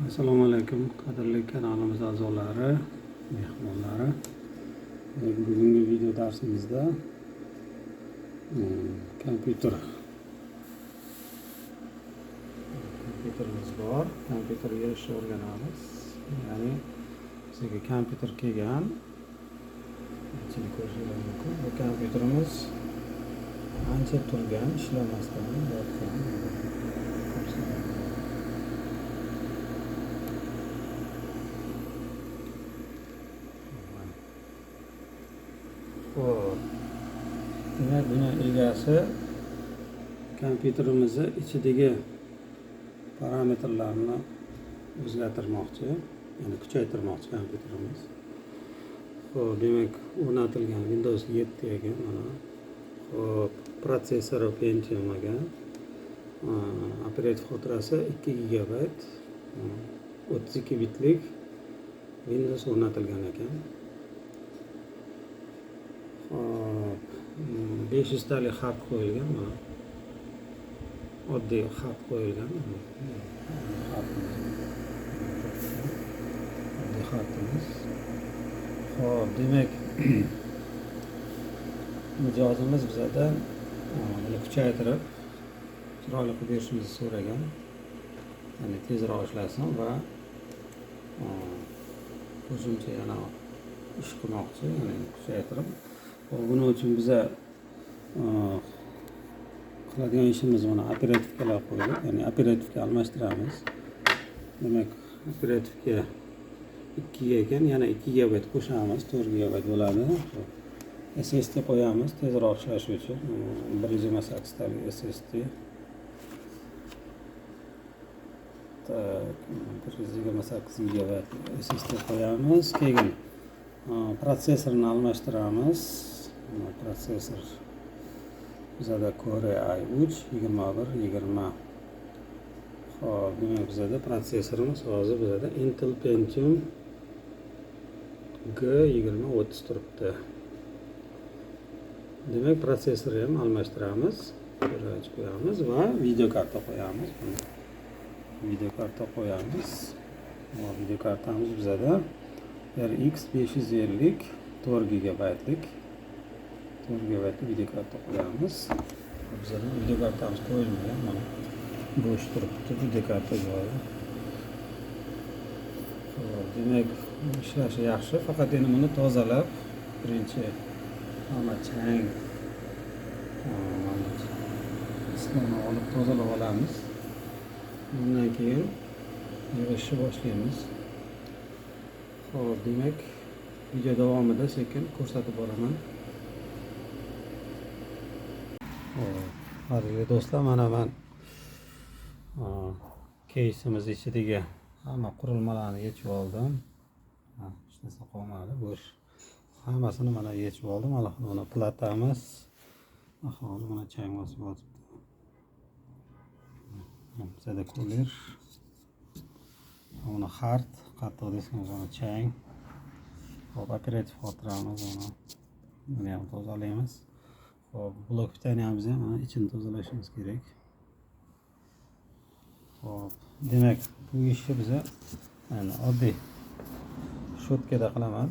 Assalomu alaykum qadrli kanalimiz a'zolari, mehmonlari. Bugungi video darsimizda kompyuterimiz bor. Kompyuterga ishni o'rganamiz. Ya'ni bizga kompyuter kelgan. Ichini ko'rishingiz mumkin. Bu kompyuterimiz ancha turgan, ishlamasdan yotgan. Demak, buni egasi kompyuterimizni ichidagi parametrlarni o'zgartirmoqchi, ya'ni kuchaytirmoqchi kompyuterimiz. Demak, o'rnatilgan Windows 7 ga mana protsessori Pentium ga, operativ xotirasi 2 GB, 32 bitlik Windows o'rnatilgan ekan. 500 talik xat qo'yilgan, mana oddiy xat qo'yilgan. Oddiy xatimiz. Demak, mijozimiz bizdan buni kuchaytirib, chiroyli qilib berishimizni so'ragan. Ya'ni tezroq ishlasin va qo'shimcha yana ish qilmoqchi, ya'ni kuchaytirib. Buning uchun biza qiladigan ishimiz mana operativkalar qo'ydik, ya'ni operativga almashtiramiz. Demak, operativga 2 ga ekan, yana 2 GB qo'shamiz, 4 GB bo'ladi. SSD qo'yamiz tezroq ishlashi uchun. 128 talik SSD. 128 GB SSD qo'yamiz. Keyin protsessorni almashtiramiz. Protsessor bizada Core i3 2120. Demak, bizada protsessorimiz hozir bizada Intel Pentium G2030 turibdi. Demak, protsessorni ham almashtiramiz, qo'yamiz va video karta qo'yamiz. Video karta qo'yamiz. Video kartamiz bizada RX 550 4 GB lik video karta qo'yamiz. Bizada video kartamiz qo'yilmagan, mana bo'sh turibdi video karta joyi. Demak, ishlashi yaxshi, faqat endi buni tozalab, birinchi hamma chang islomni olib tozalab olamiz. Bundan keyin yig'ishni boshlaymiz. Demak, video davomida sekin ko'rsatib boraman. Qadrli do'stlar, mana men keysimiz ichidagi hamma qurilmalarni yechib oldim. Hech narsa qolmadi, bo'sh. Hammasini mana yechib oldim. Alohida uni platamiz. Aholi mana chang bosib yotibdi. Bizada kuler. Uni hard, qattiq desamiz uni chang. Operativ xotiramiz, buni ham tozalaymiz. Blok pitaniyamizni ham ichini tozalashimiz kerak. Demak, bu ishni biza oddiy shotkada qilaman.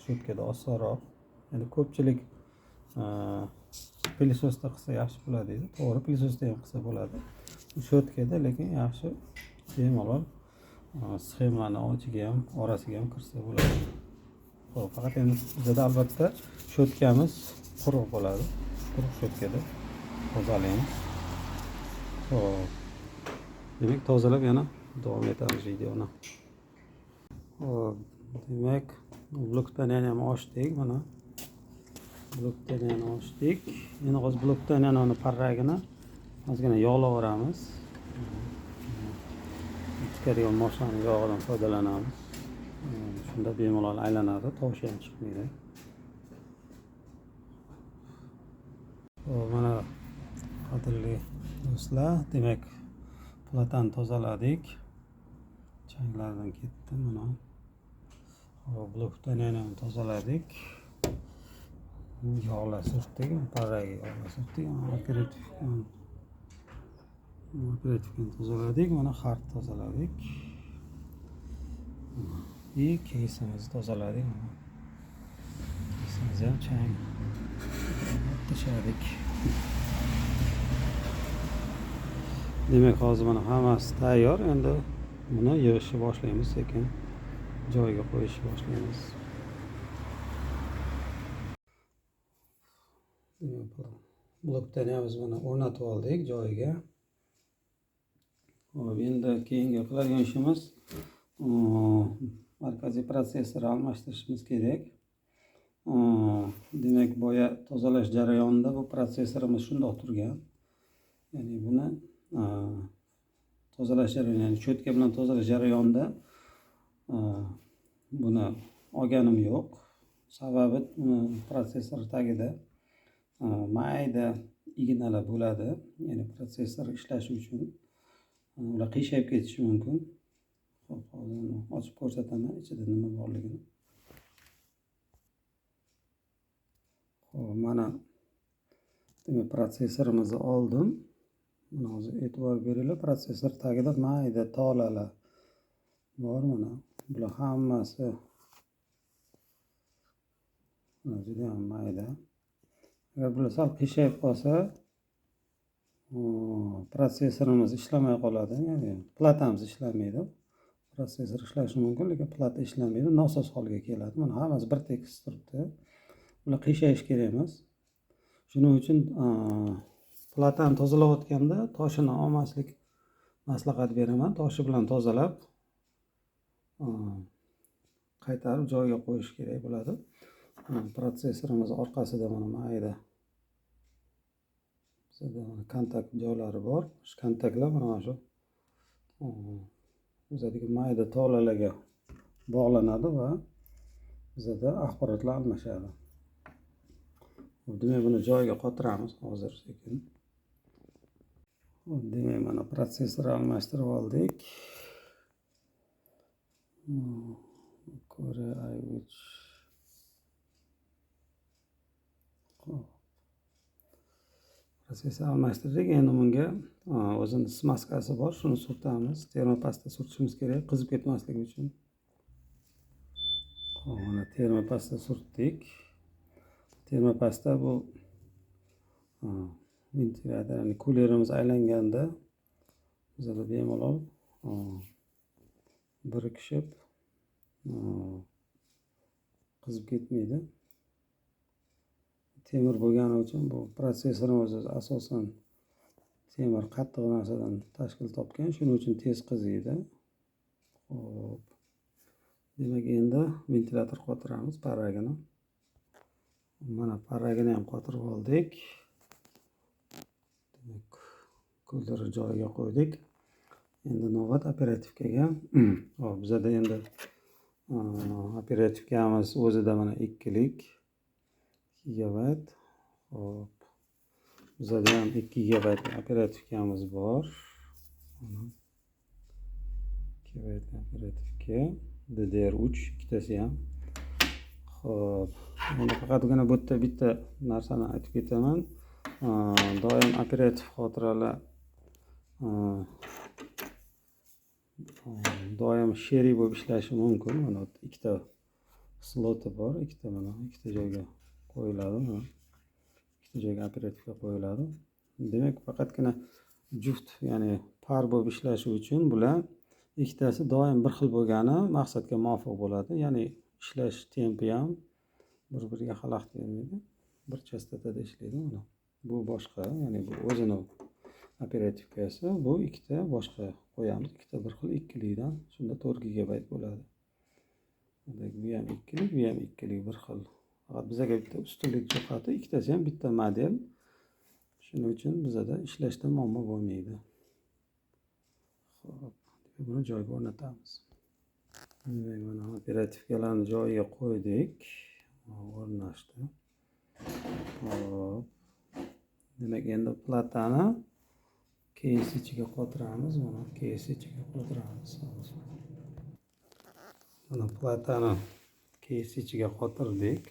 Shotkada osonroq. Endi ko'pchilik pilsosda qilsa yaxshi bo'ladi deydi. To'g'ri, pilsosda ham qilsa bo'ladi. Shotkada, lekin yaxshi bemalol sxemalarni ochiga ham, orasiga ham kirsa bo'ladi. Faqat endi bizda albatta shotkamiz quruq bo'ladi. Quruq shotkada tozalaymiz. Demak, tozalab yana davom etamiz videoni. Demak, blok pitaniyani ham ochdik, mana. Blok pitaniyani ochdik. Endi hozir blok pitaniyani parragini ozgina yog'layveramiz. Ikkadigan mashinaning yog'idan foydalanamiz. Shunda bemalol aylanadi, tovushi ham chiqmaydi. Mana qadrli do'stlar, demak, platani tozaladik. Changlardan ketdi mana. Blok pitaniyani ham tozaladik. Yog'lar surtdik, parraga yog'lar surtdik. Operativni tozaladik, mana hard tozaladik. Keysimizni tozaladik. Keysimiz ham chang tashladik. Demak, hozir mana hammasi tayyor. Endi buni yig'ishni boshlaymiz, sekin joyiga qo'yishni boshlaymiz. Blokdan ham biz buni o'rnatib oldik joyiga. Hop, endi keyingi qiladigan ishimiz markaziy protsessorni almashtirishimiz kerak. Demak, boya tozalash jarayonida bu protsessorimiz shundoq turgan. Ya'ni buni tozalash jarayoni, ya'ni cho'tka bilan tozalash jarayonida buni olganim yo'q. Sababi protsessor tagida mayda ignalar bo'ladi. Ya'ni protsessor ishlashi uchun ular qiyshayib ketishi mumkin. Hop, hozir ochib ko'rsataman ichida nima borligini. Hop, mana demak protsessorimizni oldim. Mana hozir e'tibor beringlar, protsessor tagida mayda tolalar bor. Mana bular hammasi juda ham mayda. Agar bular sal qiyshayib qolsa, protsessorimiz ishlamay qoladi. Ya'ni platamiz ishlamaydi. Protsessor ishlashi mumkin, lekin plata ishlamaydi, nosoz holga keladi. Mana hammasi bir tekis turibdi. Bular qiyshayish kerak emas. Shuning uchun platani tozalayotganda toshini olmaslik maslahat beraman. Toshi bilan tozalab qaytarib joyiga qo'yish kerak bo'ladi. Protsessorimiz orqasida mana mayda kontakt joylari bor. Shu kontaktlar mana shu bizadagi mayda tolalarga bog'lanadi va bizada axborotlar almashadi. Demak, buni joyiga qotiramiz hozir sekin. Demak, mana protsessorni almashtirib oldik. Core i3 protsessor almashtirdik. Endi bunga o'zini smaskasi bor, shuni surtamiz. Termopasta surtishimiz kerak, qizib ketmasligi uchun. Hop, mana termopasta surtdik. Termopasta bu ventilyator, ya'ni kulerimiz aylanganda bizada bemalol birikishib qizib ketmaydi. Temir bo'lgani uchun bu protsessorimiz asosan temir qattiq narsadan tashkil topgan, shuning uchun tez qiziydi. Xo'p. Demak, endi ventilyator qotiramiz, parragini. Mana parragini ham qotirib oldik. Demak, ko'ldirni joyiga qo'ydik. Endi navbat operativkaga. Hop, bizada endi operativkamiz o'zida mana 2lik gigabayt. Hop. Bizada ham 2 gigabayt operativkamiz bor. Mana 2 gigabayt operativka, DDR3 ikkitasi ham. Xo'p, endi faqatgina bu yerda bitta narsani aytib ketaman. Doim operativ xotiralar doim sheri bo'lib ishlashi mumkin. Mana ikkita sloti bor, ikkita joyga qo'yiladi. Ikkita joyga operativka qo'yiladi. Demak, faqatgina juft, ya'ni par bo'lib ishlashi uchun bular ikkitasi doim bir xil bo'lgani maqsadga muvofiq bo'ladi. Ya'ni ishlash tempi ham bir-biriga xalaqit bermaydi. Bir chastotada ishlaydi. Mana bu boshqa, ya'ni bu o'zini operativkasi, bu ikkita boshqa qo'yamiz. Ikkita bir xil 2likdan, shunda 4 gigabayt bo'ladi. Bu ham 2lik, bu ham 2lik bir xil. Faqat bizga bitta ustunlik jihati, ikkitasi ham bitta model. Shuning uchun bizada ishlashda muammo bo'lmaydi. Xo'p, buni joyiga o'rnatamiz. Demak, mana operativkalarni joyiga qo'ydik. O'rnashdi. Hop. Demak, endi platani case ichiga qotiramiz. Mana case ichiga qotiramiz. Mana platani case ichiga qotirdik.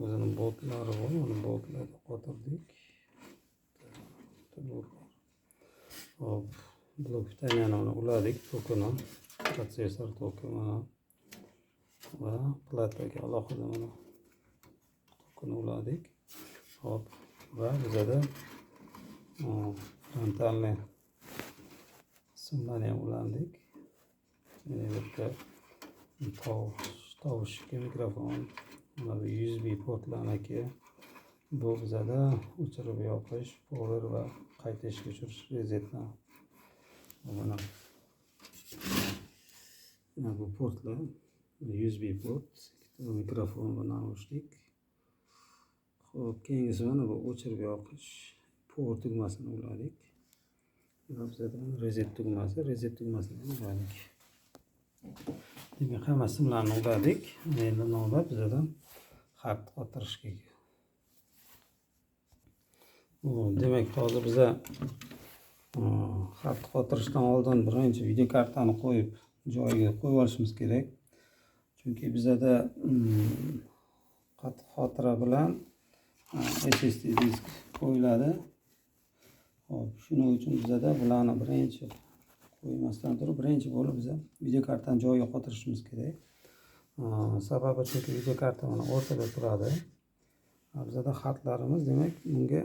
O'zini boltlari bor, mana boltlarga qotirdik. Hop, blokdan yana uni uladik tokini. protsessor toki mana va plataga alohida mana tokini uladik. Hop, va bizada frontalniy qismlarni ham uladik. Bitta tovushga mikrofon, mana bu USB portlarniki. Bu bizada o'chirib yoqish, power va qayta ishga tushirish rezetlar. Mana bu portlar, USB port, ikkita mikrofon va naushnik. Xo'p, keyingisi mana bu o'chirib yoqish power tugmasini uladik. Va bizada reset tugmasini uladik. Demak, hamma simlarni uladik. Endi navbat bizada xat qotirishga. Demak, hozir biza xat qotirishdan oldin birinchi video kartani qo'yib joyiga qo'yib olishimiz kerak. Chunki bizada qattiq xotira bilan SSD disk qo'yiladi. Hop, shuning uchun bizada bularni birinchi qo'ymasdan turib, birinchi bo'lib biza video kartani joyiga qotirishimiz kerak. Sababi chunki video karta mana o'rtada turadi. Bizada xatlarimiz demak bunga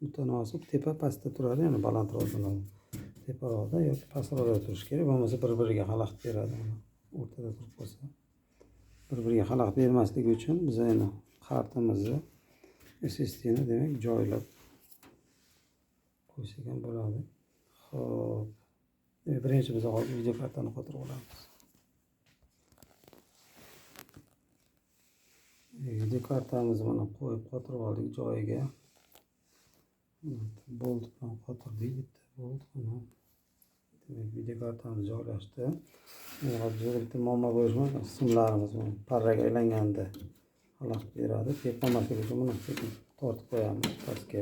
mutanosib tepa pastda turadi, ya'ni balandroq bo'ladi. Teparoqda yoki pastroqda turishi kerak, bo'lmasa bir-biriga xalaqit beradi. O'rtada turib qolsa, bir-biriga xalaqit bermasligi uchun biz endi kartamizni SSDni demak joylab qo'ysak ham bo'ladi. Xo'p, birinchi biz hozir video kartani qotirib olamiz. Video kartamizni mana qo'yib qotirib oldik joyiga. Bolt bilan qotirdik, bitta bolt mana. Demak, video kartamiz joylashdi. Hozir bitta muammo bo'lishi mumkin. Simlarimiz parraga aylanganda xalaqit beradi. Tepmasligi uchun buni tortib qo'yamiz pastga.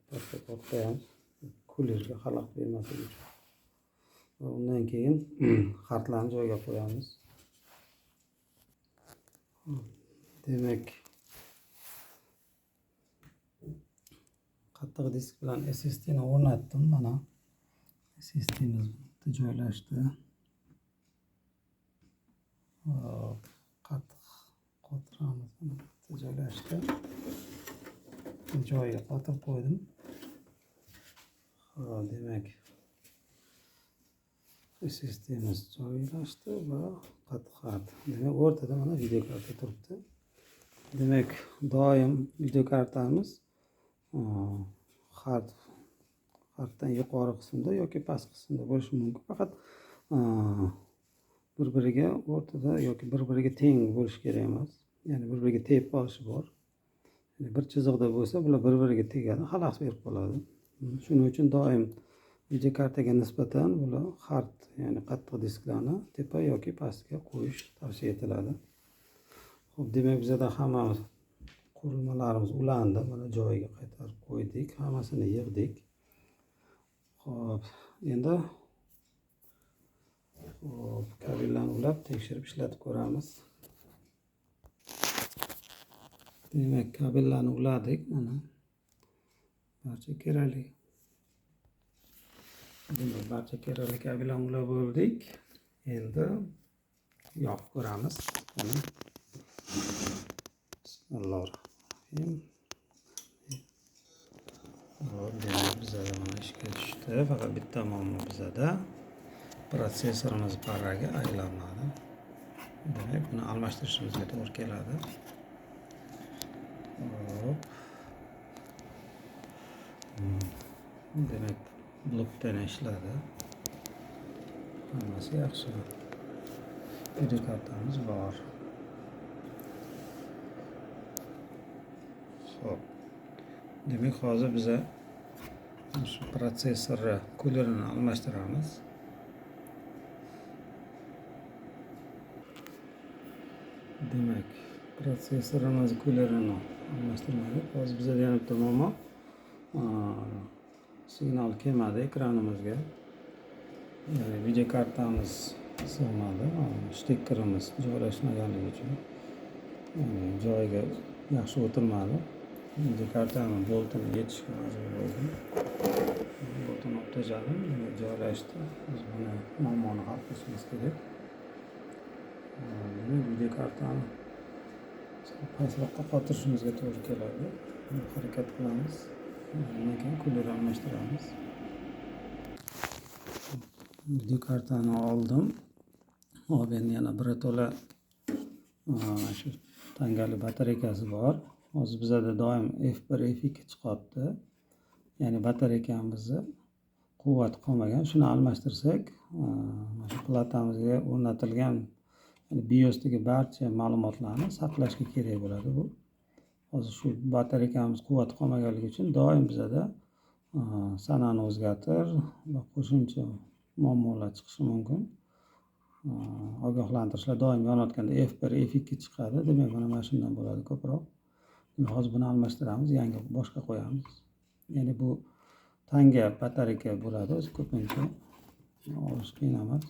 Pastga tortib qo'yamiz. Kulirga xalaqit bermasligi uchun. Va undan keyin xatlarni joyiga qo'yamiz. Demak, qattiq disk bilan SSDni o'rnatdim. Mana SSDmiz joylashdi. Qattiq qotiramiz joylashdi. Joyiga qotirib qo'ydim. Demak, SSDmiz joylashdi va qattiq xat. Demak, o'rtada mana video karta turibdi. Demak, doim video kartamiz xatdan yuqori qismda yoki past qismda bo'lishi mumkin. Faqat bir-biriga o'rtada yoki bir-biriga teng bo'lishi kerak emas. Ya'ni bir-biriga tegib qolishi bor. Ya'ni bir chiziqda bo'lsa, bular bir-biriga tegadi, xalaqit berib qoladi. Shuning uchun doim video kartaga nisbatan bular ya'ni qattiq disklarni tepa yoki pastga qo'yish tavsiya etiladi. Xo'p, demak, bizada hamma qurilmalarimiz ulandi. Mana joyiga qaytarib qo'ydik, hammasini yig'dik. Xo'p, endi kabellarni ulab tekshirib ishlatib ko'ramiz. Demak, kabellarni uladik. Mana barcha kerakli. Demak, barcha kerakli kabellarni ulab bo'ldik. Endi yoqib ko'ramiz. Bismillahirrohmanirrohim. Demak, bizada mana ishga tushdi. Faqat bitta muammo bizada protsessorimiz parraga aylanmadi. Demak, buni almashtirishimizga to'g'ri keladi. Hop. Demak, blokdan ishladi. Hammasi yaxshi. Video kartamiz bor. Xo'p. Demak, hozir biz shu protsessorni kulerini almashtiramiz. Demak, protsessorimiz kulerini almashtirmadik. Hozir bizda yana bitta muammo. Signal kelmadi ekranimizga. Ya'ni video kartamiz sig'madi. Stikkerimiz joylashmaganligi uchun joyiga yaxshi o'tirmadi. videokartani boltini yechishga majbur bo'ldim. Boltini olib tashladim, joylashdi. Biz buni muammoni hal qilishimiz kerak. Demak, videokartani pastroqqa qotirishimizga to'g'ri keladi. Harakat qilamiz. Undan keyin kuler almashtiramiz. Videokartani oldim. Hop, endi yana birato'la shu tangali batareykasi bor. Hozir bizada doim F1, F2 chiqyapti. Ya'ni batareykamizni quvvati qolmagan. Shuni almashtirsak, mana shu platamizga o'rnatilgan BIOSdagi barcha ma'lumotlarni saqlashga kerak bo'ladi bu. Hozir shu batareykamiz quvvati qolmaganligi uchun doim bizada sanani o'zgartir va qo'shimcha muammolar chiqishi mumkin. Ogohlantirishlar doim yonayotganda F1, F2 chiqadi. Demak, mana shundan bo'ladi ko'proq. Hozir buni almashtiramiz, yangi boshqa qo'yamiz. Ya'ni bu tanga batareyka bo'ladi, o'zi ko'pincha olish qiyin emas.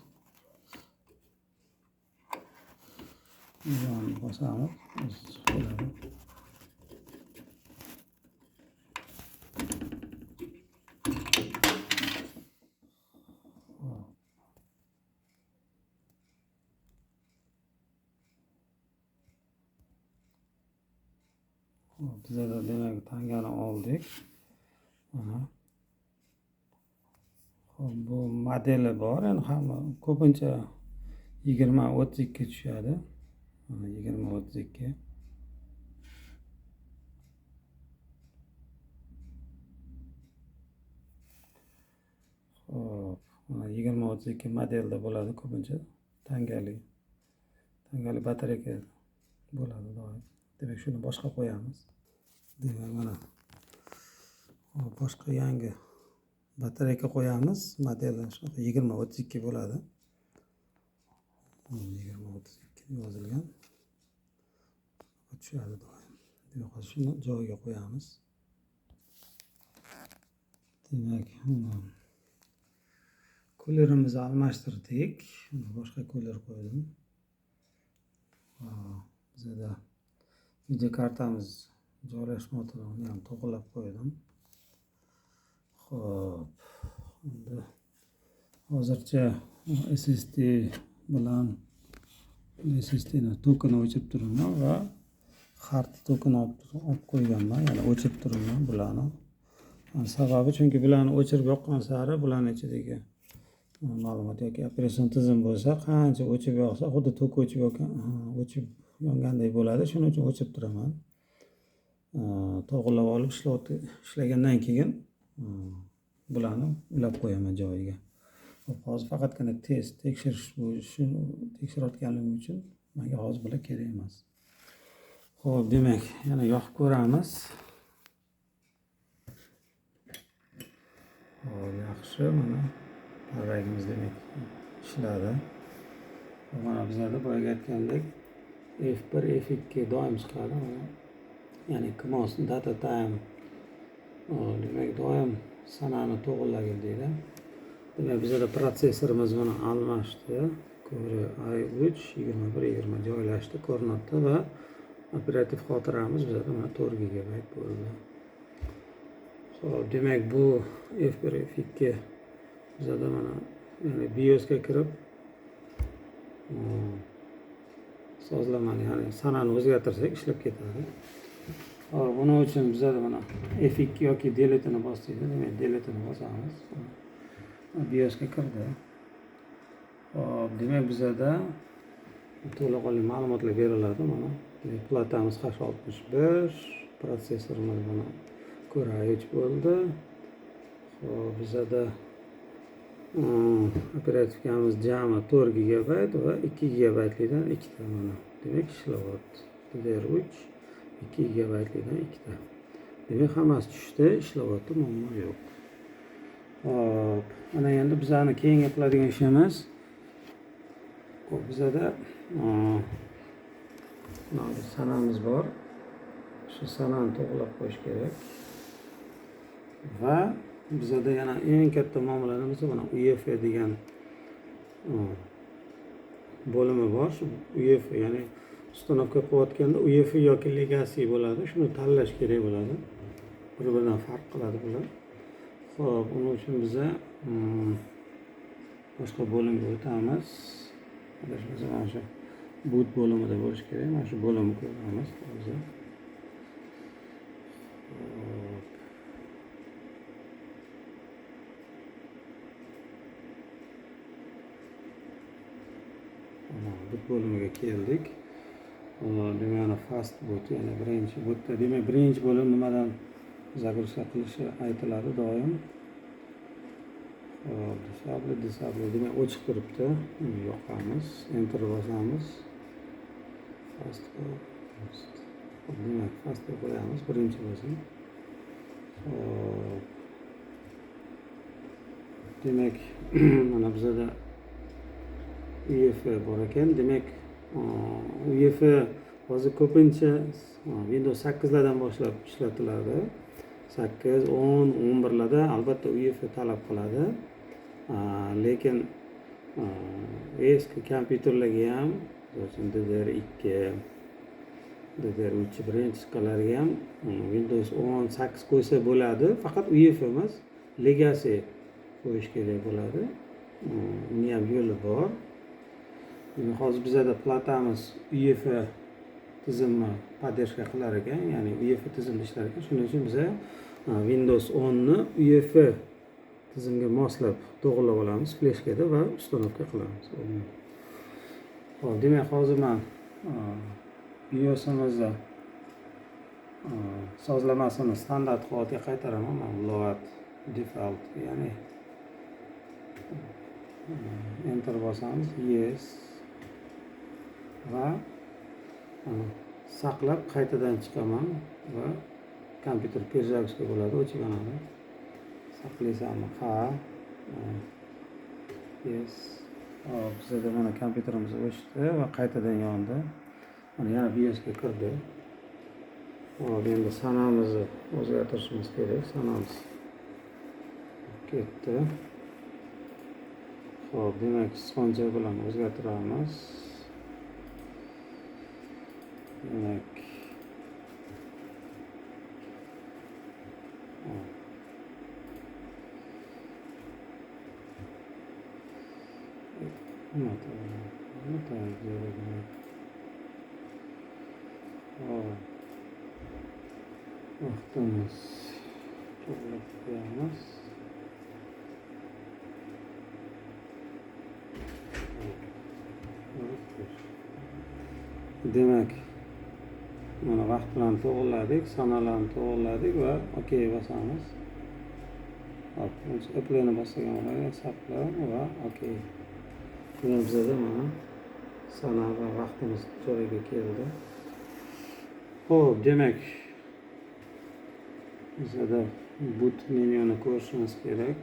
Buni bosamiz, o'zi chiqib keladi. Bizada demak tangani oldik. Mana. Xo'p, bu modeli bor, endi hamma ko'pincha 20-32 tushadi. 20-32. Xo'p, mana 20-32 modelda bo'ladi ko'pincha tangali batareyka bo'ladi doim. Demak, shuni boshqa qo'yamiz. Demak, mana boshqa yangi batareyka qo'yamiz. Modeli shunaqa 20-32 bo'ladi. 20-32 yozilgan. Tushadi doim. Demak, hozir shuni joyiga qo'yamiz. Demak, kulerimizni almashtirdik. Boshqa kuler qo'ydim. Bizada videokartamiz joylashmoqda, uni ham to'g'rilab qo'ydim. Xo'p, endi hozircha SSD bilan SSDni tokini o'chirib turibman va hard tokini olib qo'yganman, ya'ni o'chirib turibman bularni. Sababi chunki bularni o'chirib yoqqan sari bularning ichidagi ma'lumot yoki operatsion tizim bo'lsa, qancha o'chib yoqsa, xuddi tok o'chib yongandek bo'ladi. Shuning uchun o'chirib turaman. To'g'rilab olib ishlagandan keyin bularni ulab qo'yaman joyiga. Hozir faqatgina tekshirayotganligim uchun menga hozir bular kerak emas. Xo'p, demak, yana yoqib ko'ramiz. Xo'p, yaxshi, mana parragimiz demak ishladi. Mana bizlarda boyaga aytgandek F1, F2 doim chiqadi. Ya'ni CMOS data time demak doim sanani to'g'irlagil deydi. Demak, bizada protsessorimiz mana almashdi. Core i3 2120 joylashdi, ko'rinadi va operativ xotiramiz bizada mana 4 GB bo'ldi. Xo'p, demak bu F1, F2 bizada mana ya'ni BIOSga kirib sozlamani, ya'ni sanani o'zgartirsak ishlab ketadi. Buning uchun bizada mana F2 yoki deletini bosdik. Demak, deletini bosamiz. BIOSga kirdi. Hop, demak bizada to'laqonli ma'lumotlar beriladi. Mana platamiz H61, protsessorimiz mana Core i3 bo'ldi. Hop, bizada operativkamiz jami 4 GB va 2 GB likdan 2 ta mana. Demak, ishlayapti. DDR3 2 GB likdan 2 ta. Demak, hammasi tushdi, ishlayapti, muammo yo'q. Hop, mana endi bizani keyingi qiladigan ishimiz bizada sanamiz bor. Shu sanani to'g'rilab qo'yish kerak. Va bizada yana eng katta muammo nimasi? Mana UEFI degan bo'limi bor. Shu UEFI, ya'ni uстановka qilayotganda UEFI yoki Legacy bo'ladi. Shuni tanlash kerak bo'ladi. Bir-biridan farq qiladi bular. Xo'p, uning uchun biza boshqa bo'limga o'tamiz. Adashmasam mana shu boot bo'limida bo'lish kerak. Mana shu bo'limni ko'ramiz. Boot bo'limiga keldik. Demak, fast boot, ya'ni birinchi bootda, demak, birinchi bo'lim nimadan загрузка qilishi aytiladi doim. Disable demak ochiq turibdi. Uni yoqamiz, enter bosamiz. Fast. Demak, fast deb qo'yamiz, birinchi bo'lsin. Demak, mana bizda UEFI bor ekan. Demak, UEFI hozir ko'pincha Windows 8 lardan boshlab ishlatiladi. 8, 10, 11 larda albatta UEFI talab qiladi. Lekin eski kompyuterlarga ham, masalan DDR2, DDR3 birinchi chiqqanlarga ham Windows 10, 8 qo'ysa bo'ladi. Faqat UEFI emas, Legacy qo'yish kerak bo'ladi. Uni ham yo'li bor. Hozir bizda platamiz UEFI tizimni podдержка qilar ekan, ya'ni UEFI tizimda ishlar ekan. Shuning uchun biz Windows 10 ni UEFI tizimga moslab to'g'irlab olamiz fleshkada va uстановка qilamiz. Xo'p, demak, hozir men BIOSimizda sozlamasini standart holatiga qaytaraman. Load default, ya'ni enter bosamiz, yes va saqlab qaytadan chiqaman va kompyuter перезагрузка bo'ladi, o'chganadi. Saqlaysanmi? Ha. Yes. Bizda mana kompyuterimiz o'chdi va qaytadan yondi. Mana yana BIOSga kirdi. Hop, endi sanamizni o'zgartirishimiz kerak. Sanamiz ketdi. Hop, demak, sichqoncha bilan o'zgartiramiz. Demak, vaqtimiz to'g'ri qo'yamiz. Demak, mana vaqt bilan to'g'irladik, sanalarni to'g'irladik va OK bosamiz. Hop, apply'ni bosgan bo'ladi, saqla va OK. Keyin bizda mana sana va vaqtimiz joyiga keldi. Xo'p, demak, bizda boot menyuni ko'rishimiz kerak.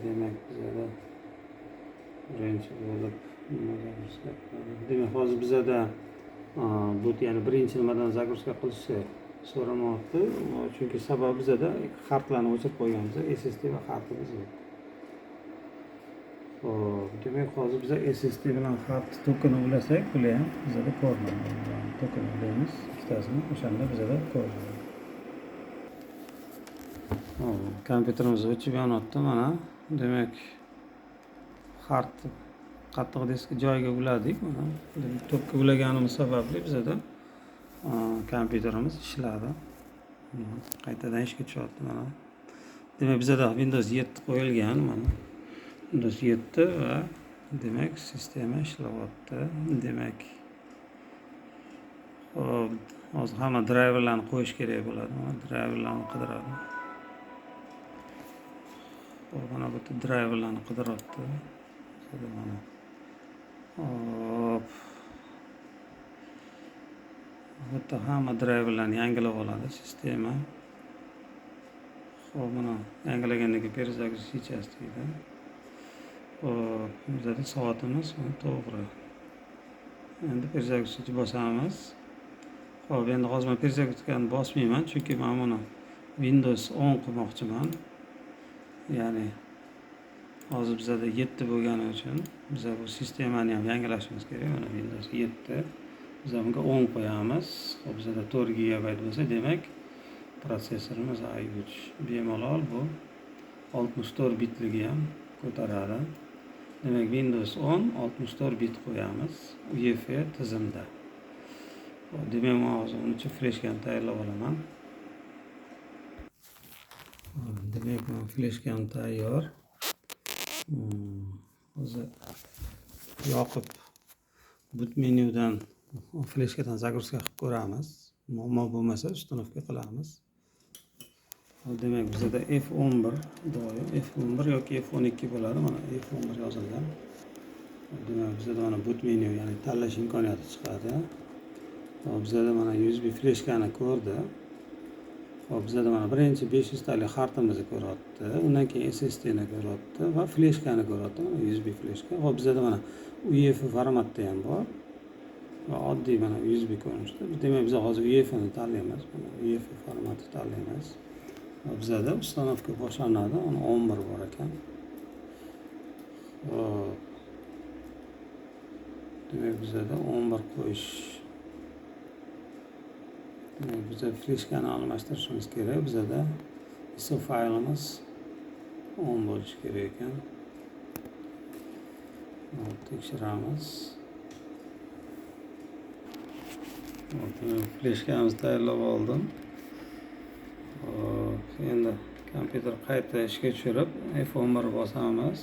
Demak, bizda birinchi bo'lib demak, hozir bizda boot, ya'ni birinchi nimadan загрузка qilishni so'ramoqda. Chunki sababi bizda kartlarni o'chirib qo'yganmiz, SSD va kartimiz yo'q. Xo'p, demak, hozir biz SSD bilan kart tokenini ulasak, bular ham bizda ko'rinadi. Token ulaymiz ikkitasini, o'shanda bizda ko'rinadi. Kompyuterimiz o'chib yonyapti mana. Demak, kart qattiq disk joyiga uladik. Mana to'pga ulaganimiz sababli bizda kompyuterimiz ishladi. Qaytadan ishga tushyapti mana. Demak, bizda Windows 7 qo'yilgan mana. Windows 7 va demak, sistema ishlayapti. Demak, hop, hozir hamma driverlarni qo'yish kerak bo'ladi. Mana driverlarni qidiradi. Mana bu driverlarni qidiryapti. Mana. Hop. Bitta hamma driverlarni yangilab oladi sistema. Xo'p, mana yangilagandan keyin перезагрузка сейчас deydi. Hop, bizda soatimiz to'g'ri. Endi перезагрузка bosamiz. Hop, endi hozir men перезагрузкani bosmayman, chunki men buni Windows 10 qilmoqchiman. Ya'ni hozir bizda 7 bo'lgani uchun biz bu sistemani ham yangilashimiz kerak. Mana Windows 7. biz bunga 10 qo'yamiz. Xo'p, bizda 4 gigabayt bo'lsa, demak prosessorimiz i3 bemalol bu 64 bitligi ham ko'taradi. Demak, Windows 10 64 bit qo'yamiz UEFI tizimda. Demak, men hozir uni uchun fleshkani tayyorlab olaman. Demak, men fleshkam tayyor. Hozir yoqib boot menyudan fleshkadan загрузка qilib ko'ramiz. Muammo bo'lmasa ustanovka qilamiz. Demak, bizda F11 doim F11 yoki F12 bo'ladi. Mana F11 yozilgan. Demak, bizda mana boot menyu, ya'ni tanlash imkoniyati chiqadi. Hop, bizda mana USB fleshkani ko'rdi. Hop, bizda mana birinchi 500 talik kartamizni ko'ryapti. Undan keyin SSD ni ko'ryapti va fleshkani ko'ryapti. Mana USB fleshka. Hop, bizda mana UEFI formatda ham bor. Va oddiy mana USB ko'rinishda. Demak, biz hozir UEFI ni tanlaymiz. Mana UEFI formati tanlaymiz. Bizda ustanovka boshlanadi. 11 bor ekan. Demak, bizda 11 qo'yish. Demak, bizda fleshkani almashtirishimiz kerak. Bizda ISO faylimiz 10 bo'lishi kerak ekan. Tekshiramiz. Fleshkamizni tayyorlab oldim. Endi kompyuter qayta ishga tushirib F11 bosamiz.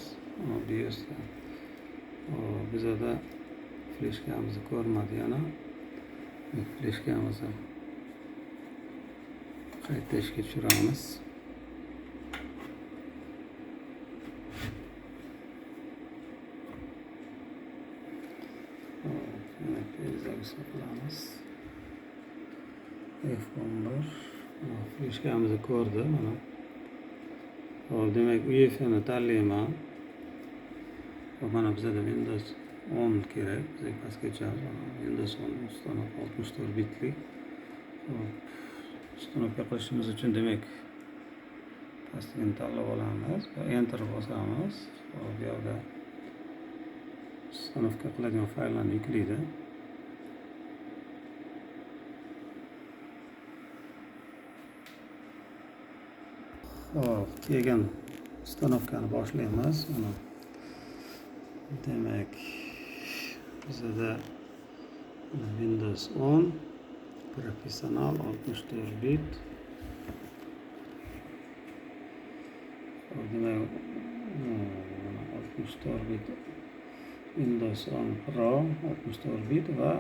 BIOSda. Bizda fleshkamizni ko'rmadi yana. Fleshkamizni qayta ishga tushiramiz. F11 fleshkamizni ko'rdi mana. Demak, UEFI ni tanlayman. Mana bizda Windows 10 kerak. Bizga pastga tushamiz. Windows 10 ustanov 64 bitlik. Ustanovka qilishimiz uchun demak pastligini tanlab olamiz va enter bosamiz. Bu yerda ustanovka qiladigan fayllarni yuklaydi. Keyin ustanovkani boshlaymiz. Demak, bizda Windows 10 professional 64 bit. Demak, 64 bit Windows 10 Pro 64 bit va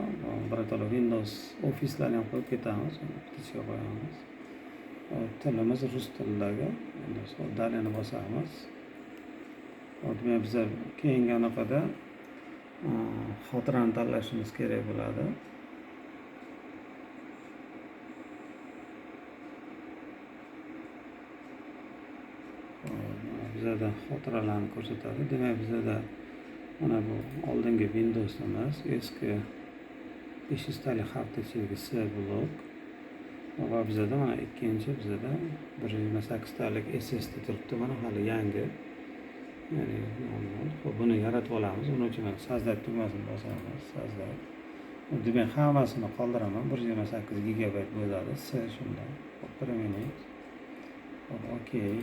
birato'la Windows Office'larni ham qo'yib ketamiz. Bitta qo'yamiz. Tilimiz rus tilidagi dalini bosamiz. Demak, biz keyingi anaqada xotirani tanlashimiz kerak bo'ladi. Bizda xotiralarni ko'rsatadi. Demak, bizda mana bu oldingi Windowsimiz, eski 500 talik kartochkadagi C blok. Va bizda mana ikkinchi bizda 128 talik SSD turibdi. Mana hali yangi. Ya'ni buni yaratib olamiz. Buning uchun sozdать tugmasini bosamiz. Sozdать. Demak, hammasini qoldiraman. 128 gigabayt bo'ladi. C shunday. Bir minut. Okey.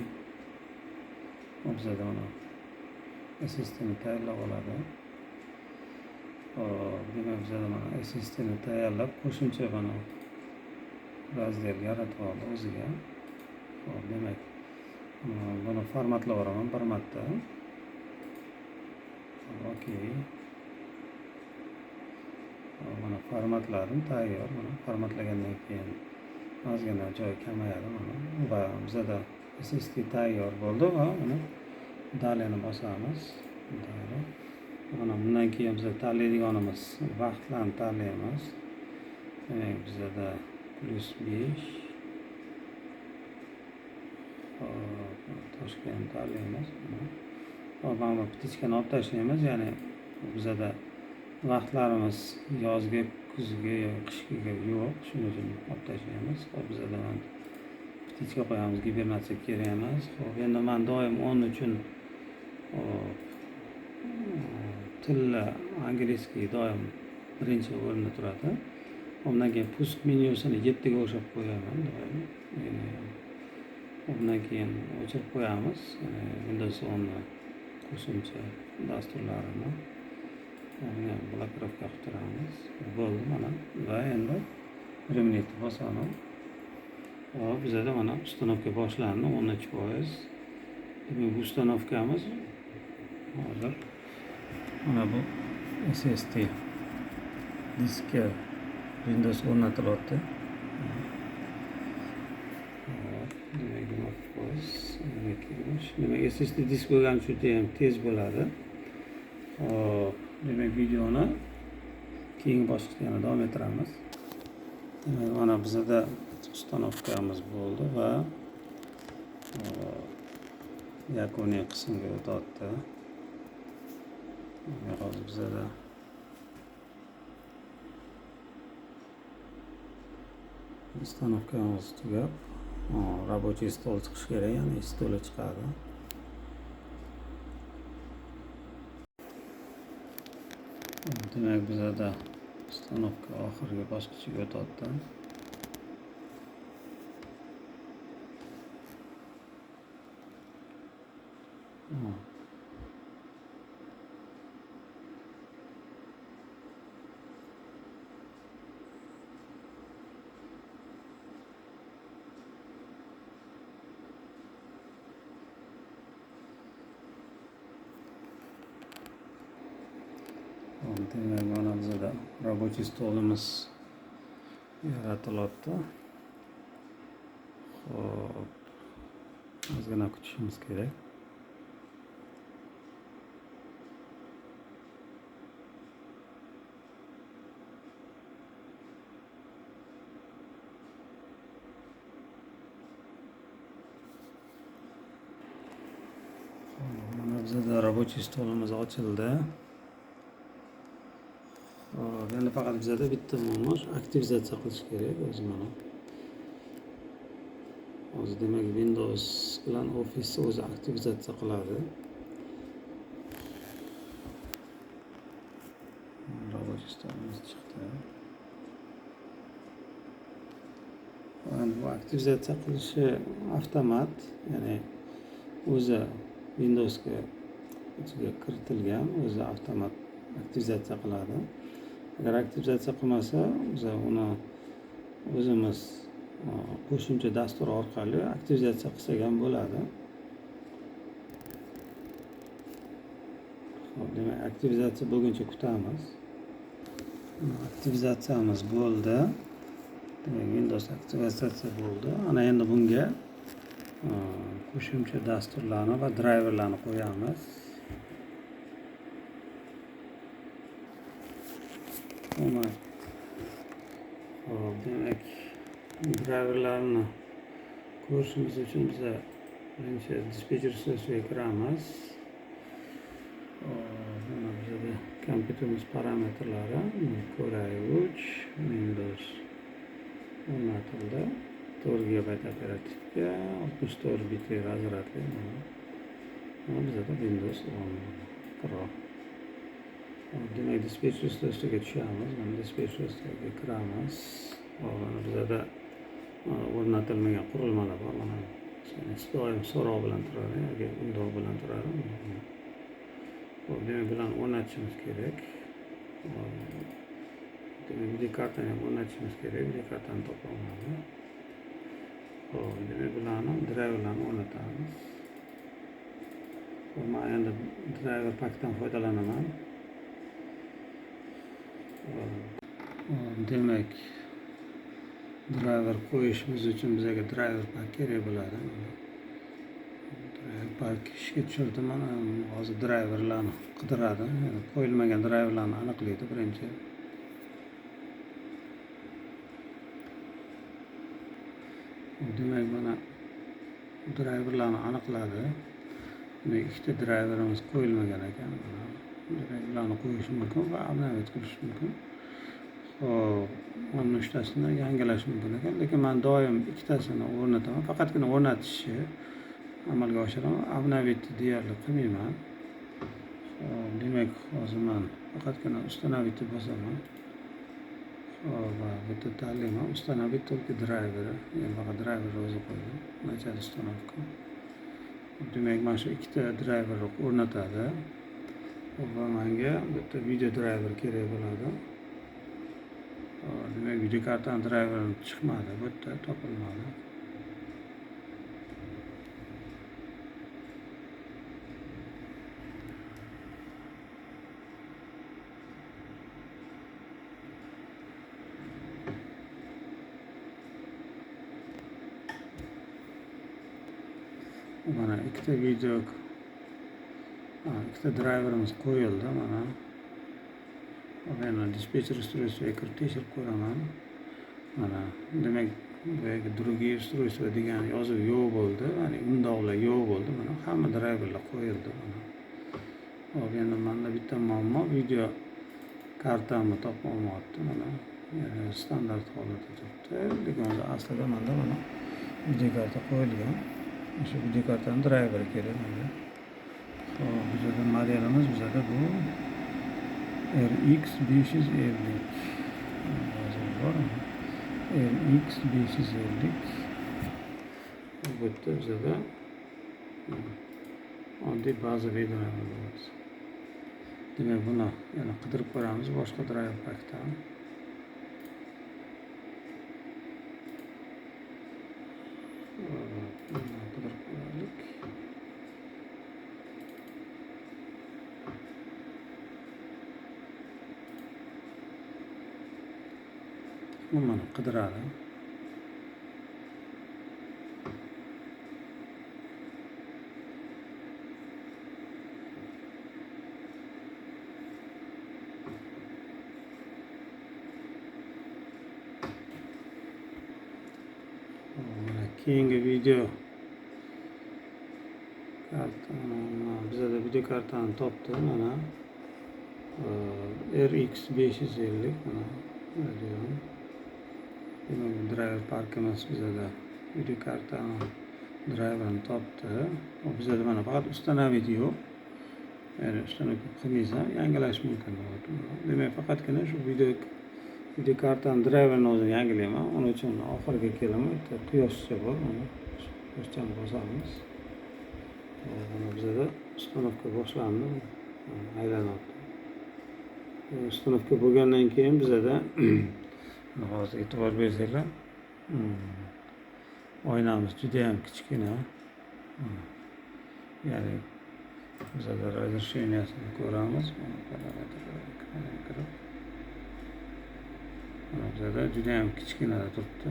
Bizda mana SSD ni tayyorlab oladi. Demak, bizda mana SSD ni tayyorlab qo'shimcha mana razdel yaratib oldi o'ziga. Demak, buni formatlab olaman bir marta. Okey. Mana formatladim, tayyor. Mana formatlagandan keyin ozgina joy kamayadi mana. Va bizda SSD tayyor bo'ldi va uni dalini bosamiz. Mana bundan keyin biz tanlaydiganimiz vaqtlarni tanlaymiz. Demak, bizda +5 Toshkent tanlaymiz. Mana bu ptichkani olib tashlaymiz. Ya'ni bizda vaqtlarimiz yozga, kuzga yoki qishga yo'q. Shuning uchun olib tashlaymiz. Bizda ptichka qo'yamiz, gibernatsiya kerak emas. Endi men doim 10 uchun tilla angliskiy doim birinchi o'rinda turadi. Undan keyin pusk menyusini 7 ga o'xshab qo'yaman. Undan keyin o'chirib qo'yamiz. Windows 10 ni qo'shimcha dasturlarini blokirovka qilib turamiz. Bo'ldi mana. Va endi reminitni bosamiz. Hop, bizada mana ustanovka boshlandi 13%. Demak, bu ustanovkamiz hozir mana bu SSD diskka Windows o'rnatilyapti. Demak, SSD disk bo'lgani uchun ham tez bo'ladi. Hop, demak, videoni keyingi bosqichda yana davom ettiramiz. Demak, mana bizada ustanovkamiz bo'ldi va yakuniy qismga o'tyapti. Hozir bizada ustanovkamiz tugab, рабочий stol chiqishi kerak, ya'ni stoli chiqadi. Demak, bizada ustanovka oxirgi bosqichiga o'tyapti. Demak, mana bizada рабочий stolimiz yaratilyapti. Xo'p, ozgina kutishimiz kerak. Mana bizada рабочий stolimiz ochildi. Endi faqat bizada bitta muammo aktivizatsiya qilish kerak o'zi mana. Hozir demak Windows bilan Office o'zi aktivizatsiya qiladi. Ravoch stolimiz chiqdi. Endi bu aktivizatsiya qilishi avtomat, ya'ni o'zi Windowsga ichiga kiritilgan, o'zi avtomat aktivizatsiya qiladi. Agar aktivizatsiya qilmasa, biz uni o'zimiz qo'shimcha dastur orqali aktivizatsiya qilsak ham bo'ladi. Xo'p, demak, aktivizatsiya bo'lguncha kutamiz. Aktivizatsiyamiz bo'ldi. Demak, Windows aktivizatsiya bo'ldi. Ana endi bunga qo'shimcha dasturlarni va driverlarni qo'yamiz. Demak, driverlarni ko'rishimiz uchun biz birinchi dispetcher sosiga kiramiz. Mana bizda kompyuterimiz parametrlari Core Windows o'rnatildi. 4 GB operativka, 64 bitli razryadli. Mana bizda Windows 10 Pro. Demak, dispetcher sosiga tushamiz. Mana dispetcher sosiga kiramiz. Mana bizda o'rnatilmagan qurilmalar bor. Mana doim so'rov bilan turadi yoki undov bilan turadi. Demak, bilan o'rnatishimiz kerak. Demak, videokartani ham o'rnatishimiz kerak. Videokartani topolmaydi. Demak, bularni driverlarni o'rnatamiz. Men endi driver pakdan foydalanaman. Demak, driver qo'yishimiz uchun bizga driver pak kerak bo'ladi. Driver pak ishga tushirdim. Mana hozir driverlarni qidiradi. Qo'yilmagan driverlarni aniqlaydi birinchi. Demak, mana driverlarni aniqladi. Demak, ikkita driverimiz qo'yilmagan ekan. Driverlarni qo'yish mumkin va obnovit qilish mumkin. Onun uchtasini yangilash mumkin ekan, lekin men doim ikkitasini o'rnataman. Faqatgina o'rnatishni amalga oshiraman. Obnovit deyarli qilmayman. Demak, hozir men faqatgina ustanovitni bosaman. va bitta ta'lima установить только driveri. Yani faqat driver o'zi qo'ydim. Начать установку. Demak, mana shu ikkita driverni o'rnatadi. Va menga bitta video driver kerak bo'ladi. Demak, video kartani driveri chiqmadi, bu yerda topilmadi. Mana ikkita video ikkita driverimiz qo'yildi. Mana yana dispetcher устройствоga kirib tekshirib ko'raman. Mana demak, другие устройства degan yozuv yo'q bo'ldi. Ya'ni undoqlar yo'q bo'ldi. Mana hamma driverlar qo'yildi. Mana hop, endi menda bitta muammo, video kartamni topolmayapti. Mana standart holatda turibdi. Lekin aslida menda mana video karta qo'yilgan. Shu video kartani driveri kerak menga. Hop, bizda modelimiz bu RX 550. RX 550. Bu yerda bizda oddiy baza videolar bor. Demak, buni yana qidirib ko'ramiz boshqa driver pakdan. Qidirib ko'raylik. Mana qidiradi. Keyingi video kartani, bizda video kartani topdi. Mana RX 550 mana demak, driver parkimiz bizda video kartani driverini topdi. Bizda mana faqat установить yo'q. Ya'ni установка qilmasam yangilash mumkin. Demak, faqatgina shu video kartani driverini o'zini yangilayman. Uning uchun oxiriga kelaman. Bitta quyoshcha bor. Mana quyoshchani bosamiz. Mana bizda установка boshlandi. Aylanyapti. Установка bo'lgandan keyin bizda hozir e'tibor bersanglar, oynamiz juda ham kichkina. Ya'ni bizda разрешениясini ko'ramiz. Bizda juda ham kichkina turibdi.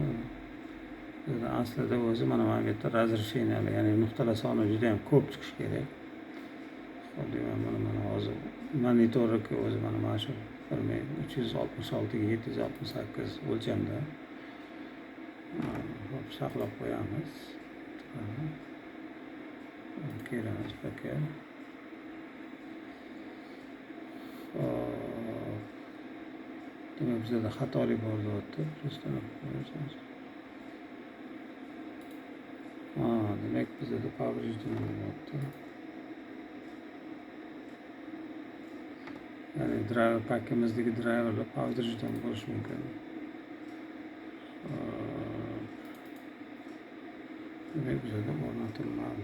Aslida o'zi mana bu yerda разрешенияlar, ya'ni nuqtalar soni juda ham ko'p chiqishi kerak. Xo'p, demak, mana hozir monitorga o'zi mana shu 366 ga 768 o'lchamda. Hop, saqlab qo'yamiz. Kiramiz paka. Demak, bizda xatolik bor deyapti. Demak, bizda повреждение bo'lyapti. Ya'ni driver pakimizdagi driverlar повреждение bo'lishi mumkin. Demak, bizda o'rnatilmadi.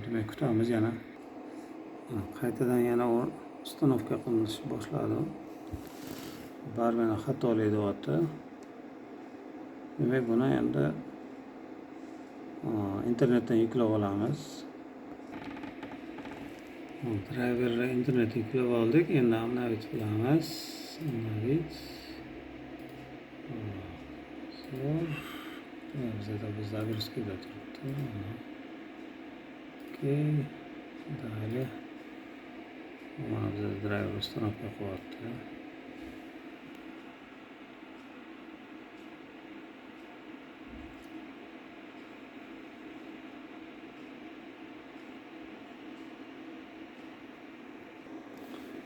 Demak, kutamiz yana. Qaytadan yana uстановка qilinish boshladi. Baribir xatolik deyapti. Demak, buni endi internetdan yuklab olamiz. Driverni internetga yuklab oldik. Endi obnovить qilamiz. Obnovить. Bizda загрузкада turibdi. Okey. Далее. Mana bizda driver uстановка qilyapti.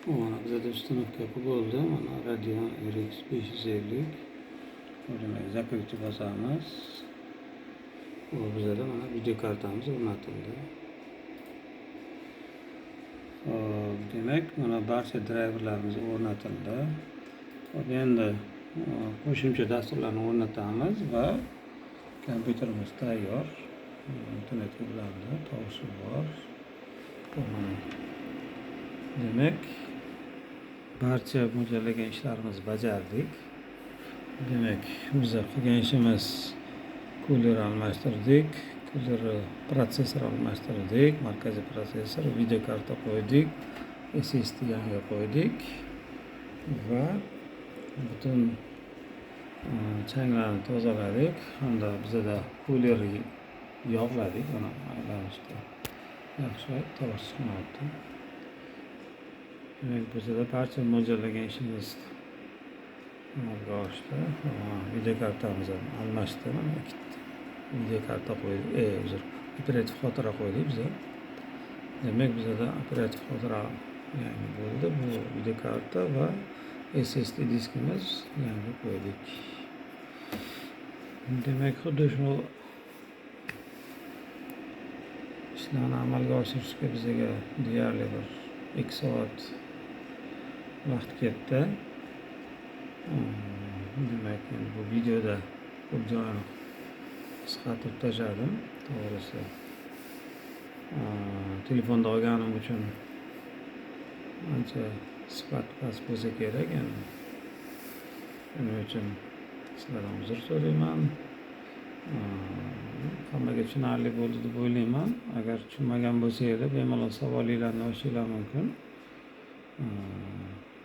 Mana bizda uстановка bo'ldi. Mana Radeon RX 550. Demak, zakirchi bosamiz. Bu bizda mana video kartamiz o'rnatildi. Demak, mana barcha driverlarimiz o'rnatildi. Hop, endi qo'shimcha dasturlarni o'rnatamiz va kompyuterimiz tayyor. Internetga ulandi, tovushi bor. Demak, barcha mo'ljallagan ishlarimizni bajardik. Demak, biz qilgan ishimiz kuler almashtirdik, kuler protsessor almashtirdik, markaziy protsessor, video karta qo'ydik, SSD yangi qo'ydik va butun changlarni tozaladik hamda bizada kuler yog'ladik. Mana aylanishda yaxshi tovush chiqmayapti. Demak, bizada barcha mo'ljallagan ishimiz amalga oshdi. Video kartamizni almashdi. Video karta qo'ydik, operativ xotira qo'ydik biz. Demak, bizada operativ xotira yangi bo'ldi. Bu video karta va SSD diskimiz yangi qo'ydik. Demak, xuddi shu ishlarni amalga oshirishga bizga deyarli bir 2 soat vaqt ketdi. Demak, bu videoda ko'p joyini qisqartirib tashladim. To'g'risi, telefonda olganim uchun ancha sifat past bo'lsa kerak. Endi shuning uchun sizlardan uzr so'rayman. Hammaga tushunarli bo'ldi deb o'ylayman. Agar tushunmagan bo'lsanglar, bemalol savolinglarni yozishinglar mumkin.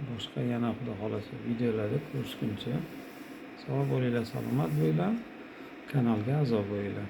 Boshqa yana xudo xolasa videolarda ko'rishguncha sog' bo'linglar, salomat bo'linglar, kanalga a'zo bo'linglar.